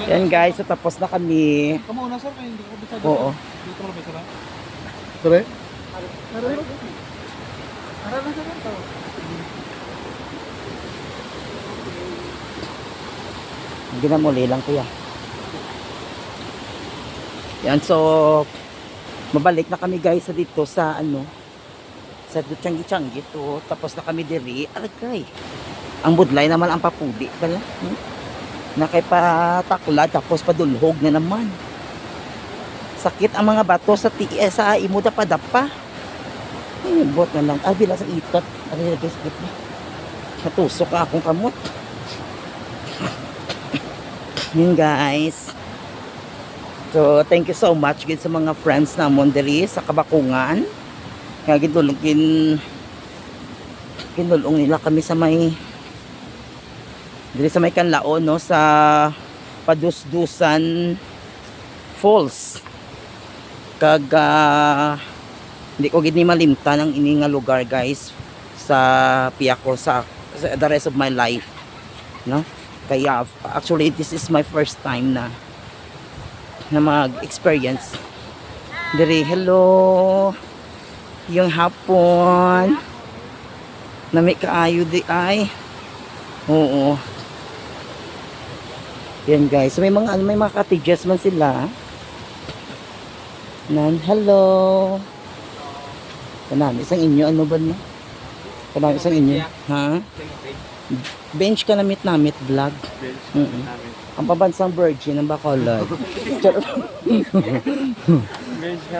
Yan guys, so tapos na kami. Kamu una sir, kaya hindi ko bisa. Oo. Dito mo bisa. Sure? Ginamuli lang kuya. Yan, so mabalik na kami guys sa dito sa ano, sa Changi-Changi to. Tapos na kami diri. Aragay. Ang budlay naman ang papudi pala. Nakipatakla tapos padulhog na naman. Sakit ang mga bato sa sa imo dapa-dapa. Bot na lang. Ah, bila sa itot. Ano yung guys, natusok akong kamot. Yun guys. So, thank you so much sa mga friends namon diri sa Kabakungan. Kaya kinulong nila kami sa may diri sa may Kanlaon, no, sa Padusdusan Falls. Kag hindi ko gid ni malimtan ang ini nga lugar guys sa Piako sa the rest of my life, no. Kaya actually this is my first time na mag-experience diri. Hello yung hapon na may kaayo di ay. Oo. Yan guys, so may mga cottages man sila. Hello. Kanami isang inyo ano ba no? Kanami isang inyo. Ha? Bench ka namit vlog. Ang pabansang virgin ng Bacolod.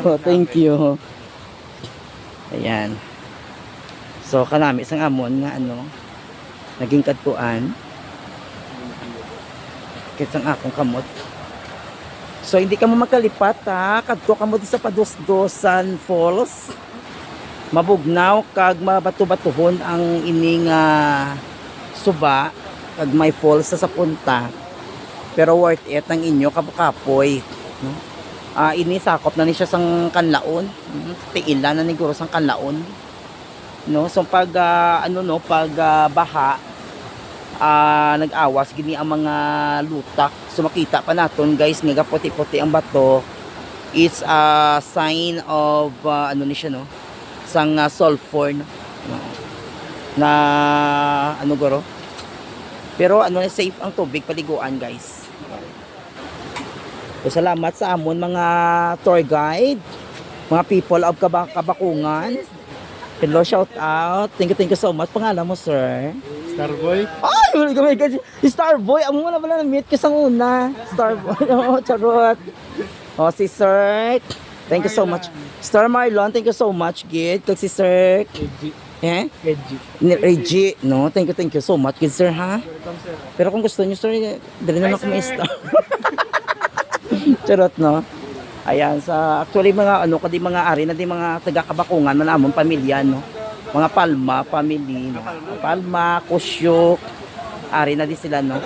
Oh, thank you. Ayan. So kanami isang amon nga ano naging katuan kisang akong kamot. So hindi ka mo magkalipat ha, kadto ka mo sa Padusdusan Falls. Mabugnaw kag mabato-batuhon ang ining suba kag may falls sa punta. Pero worth it ang inyo kapoy, no? Ini sakop na ni siya sang Kanlaon. Tiila na ni guro sang Kanlaon. No, so pag baha nag-awas gini ang mga lutak. So makita pa naton guys nga puti-puti ang bato. It's a sign of ano ni siya no, sang sulfur no? Na ano guro. Pero ano safe ang tubig paliguan guys. So salamat sa amon mga tour guide, mga people of Kabakungan. Hello, shout out. Thank you so much. Pangalan mo, sir? Starboy? Ay, oh my God. Starboy. Amo mo na pala na-meet ka sa una. Starboy. Oh, charot. Oh, si sir. Thank you so much. Star Marlon, thank you so much, Gid. Kag si sir. Eh? Reggie. No, thank you so much, Gid, sir, ha? Pero kung gusto niyo, sir, dali na lang kami star. Charot, no? Ayan, sa actually mga ano kadi mga ari na di mga taga Kabakungan man amon pamilya no. Mga Palma family no. Palma, Kusyok, ari na di sila no.